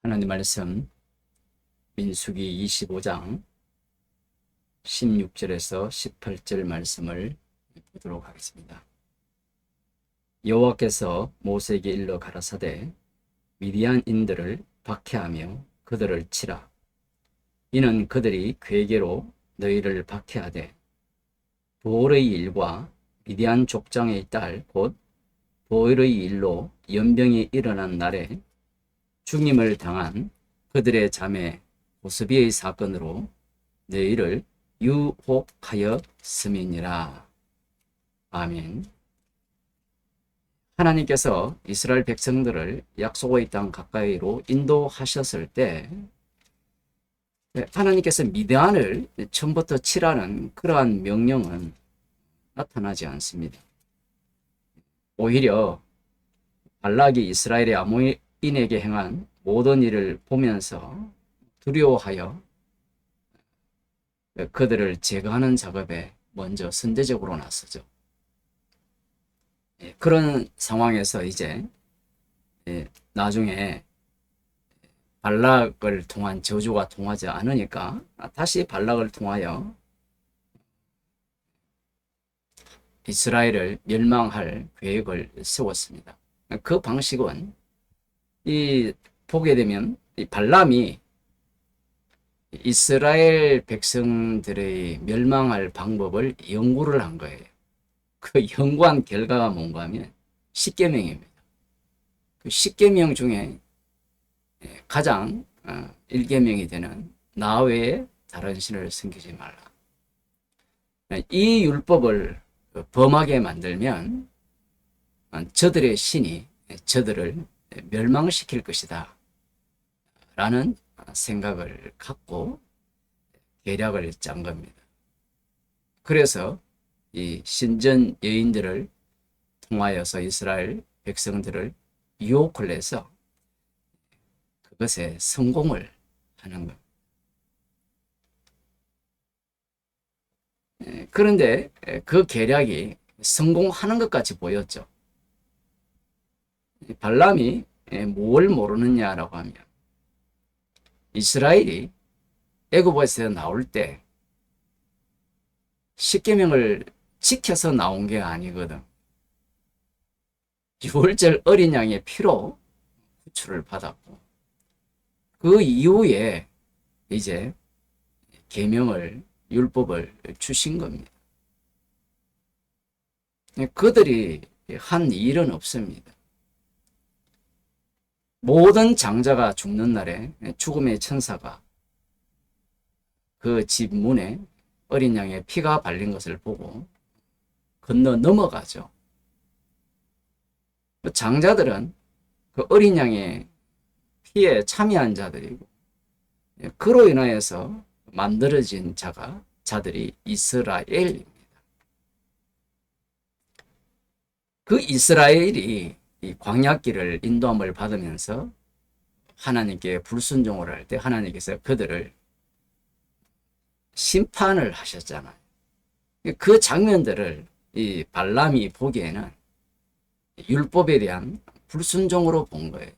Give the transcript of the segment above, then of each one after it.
하나님 말씀 민수기 25장 16절에서 18절 말씀을 보도록 하겠습니다. 여호와께서 모세에게 일러 가라사대 미디안인들을 박해하며 그들을 치라. 이는 그들이 괴계로 너희를 박해하되 보올의 일과 미디안 족장의 딸 곧 보올의 일로 연병이 일어난 날에 죽임을 당한 그들의 자매 고스비의 사건으로 너희를 유혹하였음이니라. 아멘. 하나님께서 이스라엘 백성들을 약속의 땅 가까이로 인도하셨을 때 하나님께서 미디안을 처음부터 치라는 그러한 명령은 나타나지 않습니다. 오히려 발락이 이스라엘의 아모리인에게 행한 모든 일을 보면서 두려워하여 그들을 제거하는 작업에 먼저 선제적으로 나서죠. 그런 상황에서 이제 나중에 발락을 통한 저주가 통하지 않으니까 다시 발락을 통하여 이스라엘을 멸망할 계획을 세웠습니다. 그 방식은 보게 되면 이 발람이 이스라엘 백성들의 멸망할 방법을 연구를 한 거예요. 그 연구한 결과가 뭔가 하면 십계명입니다. 그 십계명 중에 가장 1계명이 되는 나 외에 다른 신을 섬기지 말라. 이 율법을 범하게 만들면 저들의 신이 저들을 멸망시킬 것이다 라는 생각을 갖고 계략을 짠 겁니다. 그래서 이 신전 여인들을 통하여서 이스라엘 백성들을 유혹을 해서 그것에 성공을 하는 겁니다. 그런데 그 계략이 성공하는 것 같이 보였죠. 발람이 뭘 모르느냐라고 하면 이스라엘이 애굽에서 나올 때 십계명을 지켜서 나온 게 아니거든. 유월절 어린 양의 피로 구출을 받았고 그 이후에 이제 계명을 율법을 주신 겁니다. 그들이 한 일은 없습니다. 모든 장자가 죽는 날에 죽음의 천사가 그 집 문에 어린 양의 피가 발린 것을 보고 건너 넘어가죠. 장자들은 그 어린 양의 피에 참여한 자들이고 그로 인하여서 만들어진 자들이 이스라엘입니다. 그 이스라엘이 이 광야길을 인도함을 받으면서 하나님께 불순종을 할 때 하나님께서 그들을 심판을 하셨잖아요. 그 장면들을 이 발람이 보기에는 율법에 대한 불순종으로 본 거예요.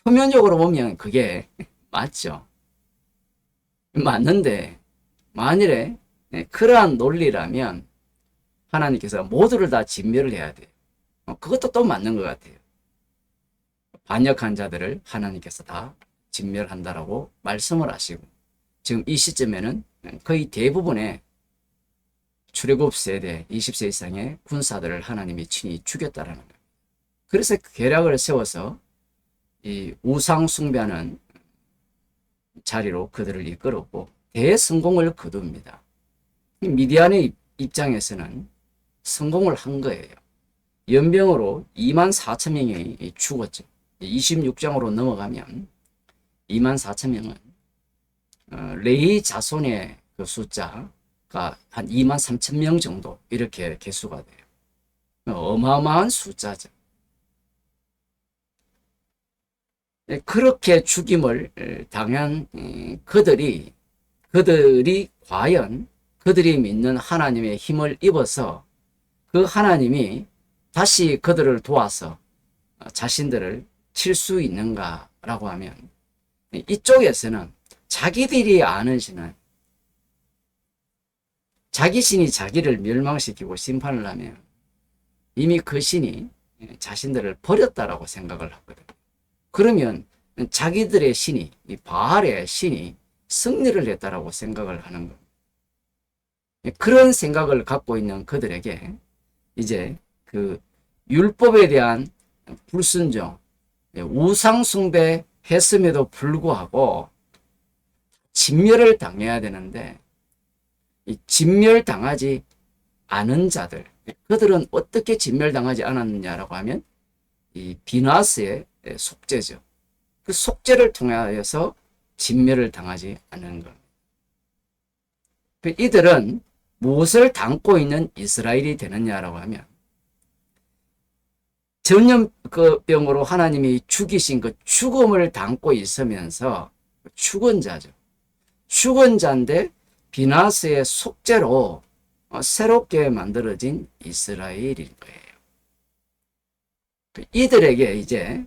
표면적으로 보면 그게 맞죠. 맞는데 만일에 그러한 논리라면 하나님께서 모두를 다 진멸을 해야 돼요. 그것도 또 맞는 것 같아요. 반역한 자들을 하나님께서 다 진멸한다라고 말씀을 하시고 지금 이 시점에는 거의 대부분의 출애굽 세대 20세 이상의 군사들을 하나님이 친히 죽였다라는 거예요. 그래서 계략을 세워서 이 우상 숭배하는 자리로 그들을 이끌었고 대성공을 거둡니다. 미디안의 입장에서는 성공을 한 거예요. 연병으로 24,000명이 죽었죠. 26장으로 넘어가면 24,000명은 레위 자손의 그 숫자가 한 23,000명 정도 이렇게 개수가 돼요. 어마어마한 숫자죠. 그렇게 죽임을 당한 그들이 과연 그들이 믿는 하나님의 힘을 입어서 그 하나님이 다시 그들을 도와서 자신들을 칠 수 있는가라고 하면 이쪽에서는 자기들이 아는 신은 자기 신이 자기를 멸망시키고 심판을 하면 이미 그 신이 자신들을 버렸다라고 생각을 하거든요. 그러면 자기들의 신이, 이 바알의 신이 승리를 했다라고 생각을 하는 겁니다. 그런 생각을 갖고 있는 그들에게 이제 그 율법에 대한 불순종, 우상숭배 했음에도 불구하고 진멸을 당해야 되는데 이 진멸당하지 않은 자들, 그들은 어떻게 진멸당하지 않았느냐라고 하면 이 비나스의 속죄죠. 그 속죄를 통하여서 진멸을 당하지 않는 것. 이들은 무엇을 담고 있는 이스라엘이 되느냐라고 하면 전염병으로 하나님이 죽이신 그 죽음을 담고 있으면서 죽은 자죠. 죽은 자인데 비나스의 속죄로 새롭게 만들어진 이스라엘일 거예요. 이들에게 이제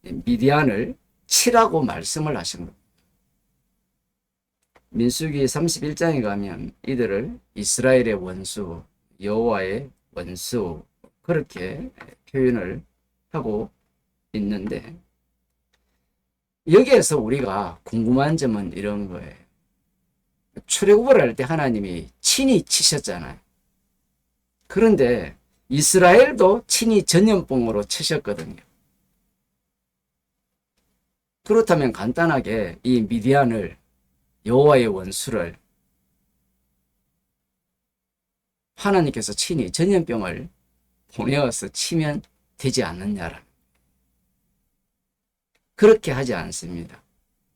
미디안을 치라고 말씀을 하신 겁니다. 민수기 31장에 가면 이들을 이스라엘의 원수, 여호와의 원수 그렇게 표현을 하고 있는데 여기에서 우리가 궁금한 점은 이런 거예요. 출애굽을 할 때 하나님이 친히 치셨잖아요. 그런데 이스라엘도 친히 전염병으로 치셨거든요. 그렇다면 간단하게 이 미디안을 여호와의 원수를 하나님께서 친히 전염병을 보내어서 치면 되지 않느냐라. 그렇게 하지 않습니다.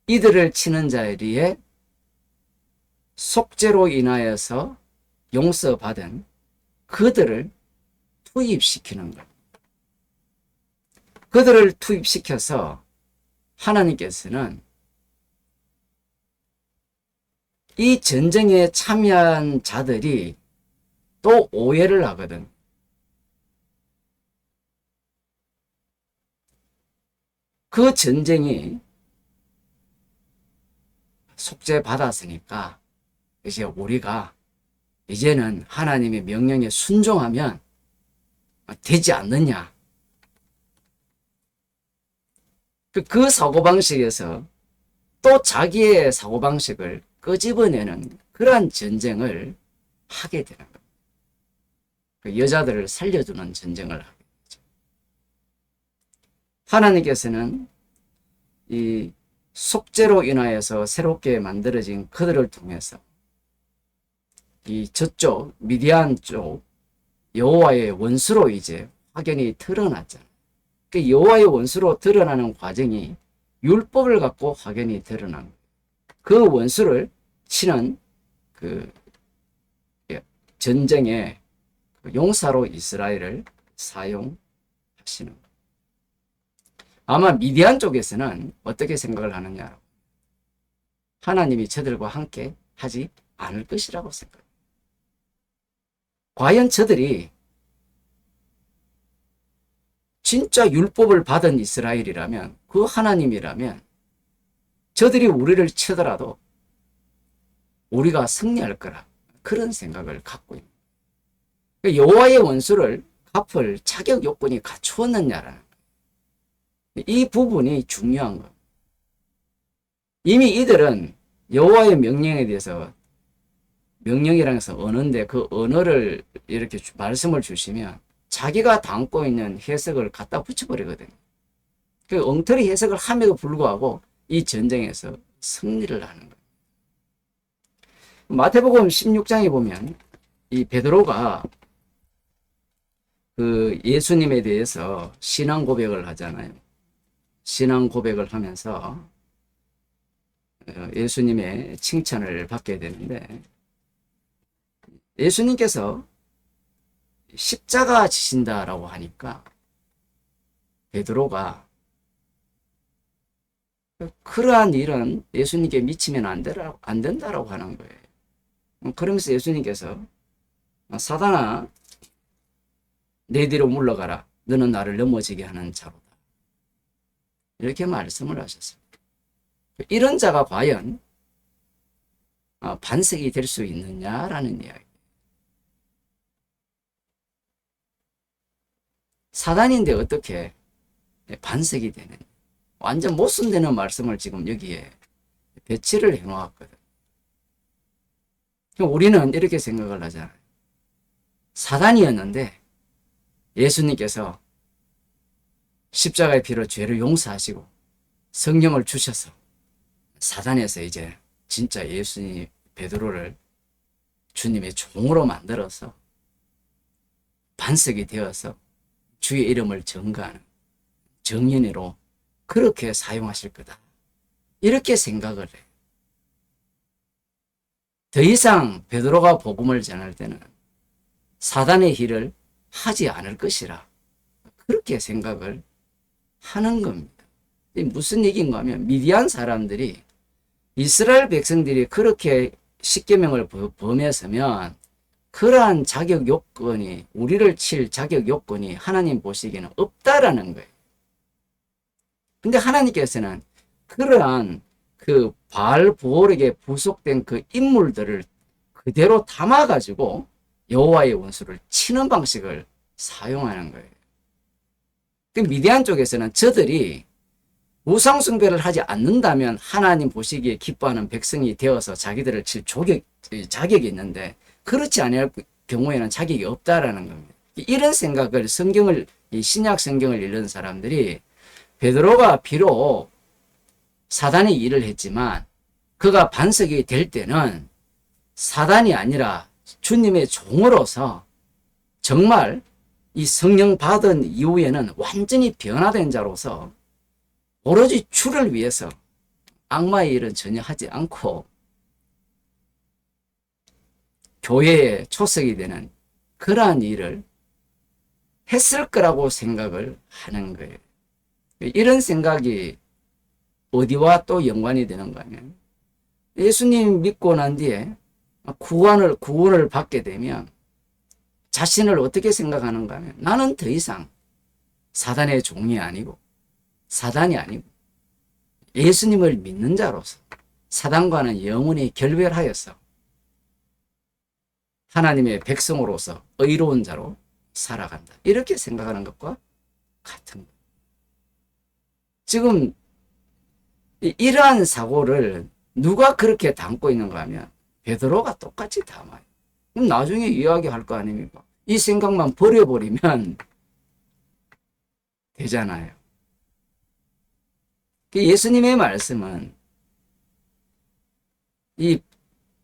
이들을 치는 자리에 속죄로 인하여서 용서받은 그들을 투입시키는 것. 그들을 투입시켜서 하나님께서는 이 전쟁에 참여한 자들이 또 오해를 하거든. 그 전쟁이 속죄 받았으니까 이제 우리가 이제는 하나님의 명령에 순종하면 되지 않느냐. 그 사고방식에서 또 자기의 사고방식을 끄집어내는 그러한 전쟁을 하게 되는 겁니다. 그 여자들을 살려주는 전쟁을 하게 되죠. 하나님께서는 이 속죄로 인하여서 새롭게 만들어진 그들을 통해서 이 저쪽 미디안 쪽 여호와의 원수로 이제 확연히 드러났잖아요. 그 여호와의 원수로 드러나는 과정이 율법을 갖고 확연히 드러난 거예요. 그 원수를 치는 그 전쟁의 용사로 이스라엘을 사용하시는 거예요. 아마 미디안 쪽에서는 어떻게 생각을 하느냐. 하나님이 저들과 함께 하지 않을 것이라고 생각합니다. 과연 저들이 진짜 율법을 받은 이스라엘이라면, 그 하나님이라면 저들이 우리를 치더라도 우리가 승리할 거라, 그런 생각을 갖고 있는 거예요. 여호와의 원수를 갚을 자격 요건이 갖추었느냐라는 거예요. 이 부분이 중요한 거예요. 이미 이들은 여호와의 명령에 대해서, 명령이라는 것은 언어인데 그 언어를 이렇게 말씀을 주시면 자기가 담고 있는 해석을 갖다 붙여버리거든요. 그 엉터리 해석을 함에도 불구하고 이 전쟁에서 승리를 하는 거예요. 마태복음 16장에 보면 이 베드로가 그 예수님에 대해서 신앙 고백을 하잖아요. 신앙 고백을 하면서 예수님의 칭찬을 받게 되는데, 예수님께서 십자가 지신다라고 하니까 베드로가 그러한 일은 예수님께 미치면 안 된다라고 하는 거예요. 그러면서 예수님께서 사단아, 내 뒤로 물러가라. 너는 나를 넘어지게 하는 자로다. 이렇게 말씀을 하셨습니다. 이런 자가 과연 반석이 될 수 있느냐라는 이야기. 사단인데 어떻게 반석이 되는, 완전 모순되는 말씀을 지금 여기에 배치를 해 놓았거든. 우리는 이렇게 생각을 하잖아요. 사단이었는데 예수님께서 십자가의 피로 죄를 용서하시고 성령을 주셔서 사단에서 이제 진짜 예수님 베드로를 주님의 종으로 만들어서 반석이 되어서 주의 이름을 증거하는 정인으로 그렇게 사용하실 거다. 이렇게 생각을 해요. 더 이상 베드로가 복음을 전할 때는 사단의 일을 하지 않을 것이라 그렇게 생각을 하는 겁니다. 무슨 얘기인가 하면 미디안 사람들이 이스라엘 백성들이 그렇게 십계명을 범했으면 그러한 자격 요건이, 우리를 칠 자격 요건이 하나님 보시기에는 없다라는 거예요. 근데 하나님께서는 그러한 그 바알 보올에게 부속된 그 인물들을 그대로 담아가지고 여호와의 원수를 치는 방식을 사용하는 거예요. 그 미디안 쪽에서는 저들이 우상 숭배를 하지 않는다면 하나님 보시기에 기뻐하는 백성이 되어서 자기들을 칠 자격이 있는데, 그렇지 않을 경우에는 자격이 없다라는 겁니다. 이런 생각을 신약 성경을 읽는 사람들이 베드로가 비록 사단의 일을 했지만 그가 반석이 될 때는 사단이 아니라 주님의 종으로서 정말 이 성령 받은 이후에는 완전히 변화된 자로서 오로지 주를 위해서 악마의 일은 전혀 하지 않고 교회에 초석이 되는 그러한 일을 했을 거라고 생각을 하는 거예요. 이런 생각이 어디와 또 연관이 되는가 하면, 예수님 믿고 난 뒤에 구원을 받게 되면 자신을 어떻게 생각하는가 하면, 나는 더 이상 사단의 종이 아니고 사단이 아니고 예수님을 믿는 자로서 사단과는 영원히 결별하여서 하나님의 백성으로서 의로운 자로 살아간다. 이렇게 생각하는 것과 같은 거예요. 지금 이러한 사고를 누가 그렇게 담고 있는가 하면 베드로가 똑같이 담아요. 그럼 나중에 이야기할 거 아닙니까? 이 생각만 버려버리면 되잖아요. 예수님의 말씀은 이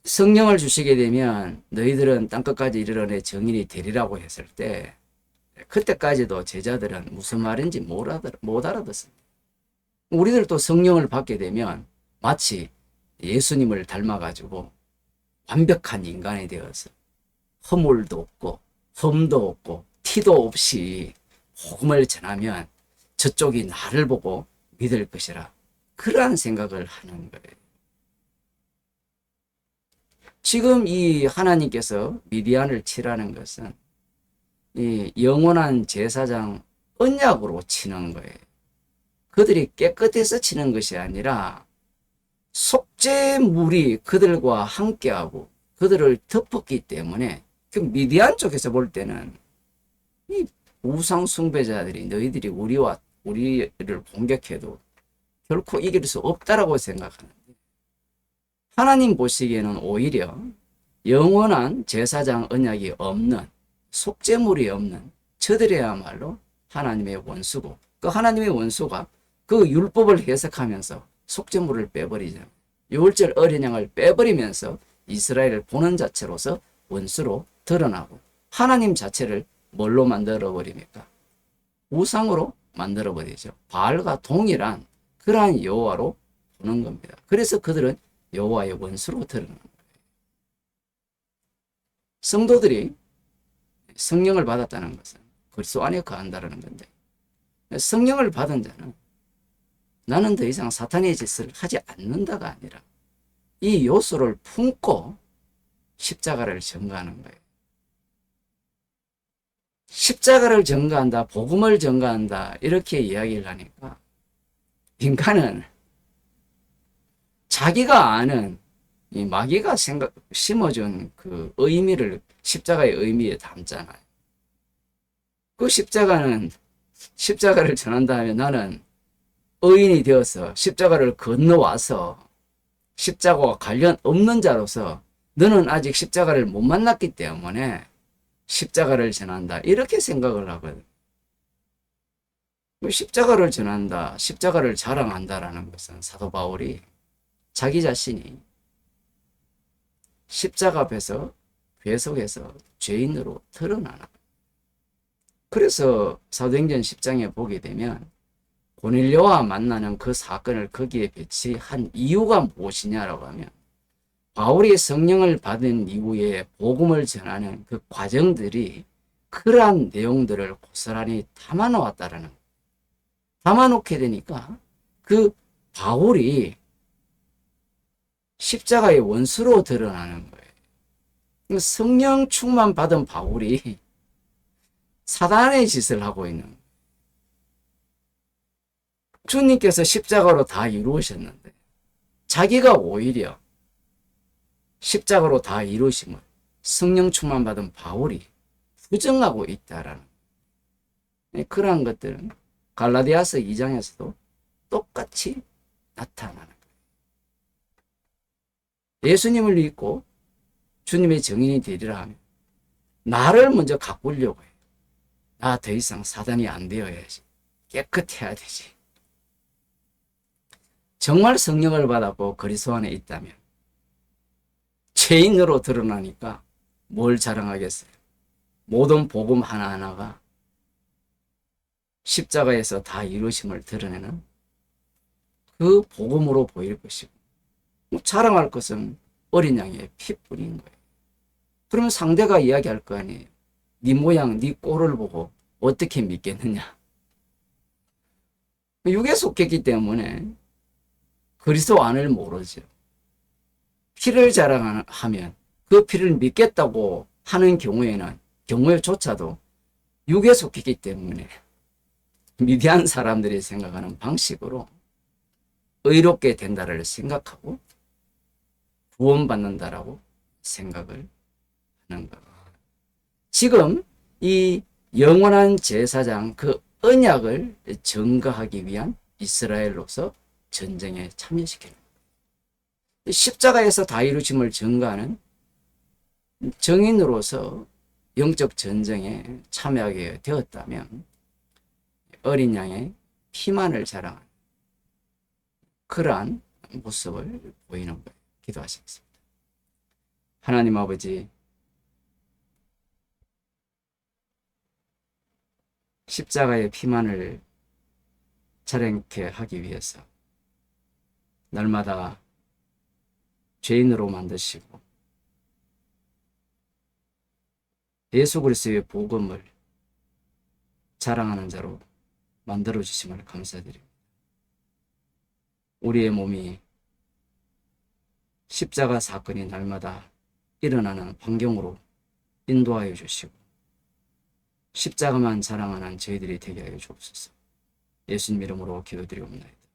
성령을 주시게 되면 너희들은 땅끝까지 이르러내 정인이 되리라고 했을 때, 그때까지도 제자들은 무슨 말인지 못 알아듣습니다. 우리들도 성령을 받게 되면 마치 예수님을 닮아가지고 완벽한 인간이 되어서 허물도 없고 흠도 없고 티도 없이 복음을 전하면 저쪽이 나를 보고 믿을 것이라, 그러한 생각을 하는 거예요. 지금 이 하나님께서 미디안을 치라는 것은 이 영원한 제사장 언약으로 치는 거예요. 그들이 깨끗해서 치는 것이 아니라 속죄물이 그들과 함께하고 그들을 덮었기 때문에, 그 미디안 쪽에서 볼 때는 이 우상 숭배자들이 너희들이 우리를 공격해도 결코 이길 수 없다라고 생각하는데, 하나님 보시기에는 오히려 영원한 제사장 언약이 없는, 속죄물이 없는 저들이야말로 하나님의 원수고, 그 하나님의 원수가 그 율법을 해석하면서 속죄물을 빼버리잖아요. 유월절 어린 양을 빼버리면서 이스라엘을 보는 자체로서 원수로 드러나고, 하나님 자체를 뭘로 만들어버립니까? 우상으로 만들어버리죠. 바알과 동일한 그러한 여호와로 보는 겁니다. 그래서 그들은 여호와의 원수로 드러나는 거예요. 성도들이 성령을 받았다는 것은 그리스도 안에 거한다는 건데, 성령을 받은 자는 나는 더 이상 사탄의 짓을 하지 않는다가 아니라 이 요소를 품고 십자가를 전가하는 거예요. 십자가를 전가한다, 복음을 전가한다, 이렇게 이야기를 하니까 인간은 자기가 아는 이 마귀가 심어준 그 의미를 십자가의 의미에 담잖아요. 그 십자가를 전한다 하면 나는 의인이 되어서 십자가를 건너와서 십자가와 관련 없는 자로서 너는 아직 십자가를 못 만났기 때문에 십자가를 전한다. 이렇게 생각을 하거든. 십자가를 전한다, 십자가를 자랑한다라는 것은 사도 바울이 자기 자신이 십자가 앞에서 계속해서 죄인으로 드러나는. 그래서 사도행전 10장에 보게 되면 고넬료와 만나는 그 사건을 거기에 배치한 이유가 무엇이냐라고 하면 바울이 성령을 받은 이후에 복음을 전하는 그 과정들이 그러한 내용들을 고스란히 담아놓았다라는 거예요. 담아놓게 되니까 그 바울이 십자가의 원수로 드러나는 거예요. 성령 충만 받은 바울이 사단의 짓을 하고 있는 거예요. 주님께서 십자가로 다 이루셨는데 자기가 오히려 십자가로 다 이루심을 성령 충만 받은 바울이 부정하고 있다라는 그러한 것들은 갈라디아서 2장에서도 똑같이 나타나는 거예요. 예수님을 믿고 주님의 증인이 되리라 하면 나를 먼저 가꾸려고 해요. 나 더 이상 사단이 안 되어야지. 깨끗해야 되지. 정말 성령을 받았고 그리스도 안에 있다면 죄인으로 드러나니까 뭘 자랑하겠어요? 모든 복음 하나하나가 십자가에서 다 이루심을 드러내는 그 복음으로 보일 것이고 자랑할 것은 어린 양의 피뿐인 거예요. 그러면 상대가 이야기할 거 아니에요. 네 모양, 네 꼴을 보고 어떻게 믿겠느냐. 육에 속했기 때문에 그리스도 안을 모르죠. 피를 자랑하면 그 피를 믿겠다고 하는 경우에조차도 육에 속했기 때문에 미디안 사람들이 생각하는 방식으로 의롭게 된다를 생각하고 구원받는다라고 생각을 하는 것. 지금 이 영원한 제사장 그 언약을 증거하기 위한 이스라엘로서 전쟁에 참여시키는 거예요. 십자가에서 다 이루심을 증거하는 정인으로서 영적 전쟁에 참여하게 되었다면 어린 양의 피만을 자랑하는 그러한 모습을 보이는 거예요. 기도하시겠습니다. 하나님 아버지, 십자가의 피만을 자랑케 하기 위해서 날마다 죄인으로 만드시고 예수 그리스도의 복음을 자랑하는 자로 만들어 주심을 감사드립니다. 우리의 몸이 십자가 사건이 날마다 일어나는 환경으로 인도하여 주시고 십자가만 자랑하는 저희들이 되게 하여 주옵소서. 예수님 이름으로 기도드리옵나이다.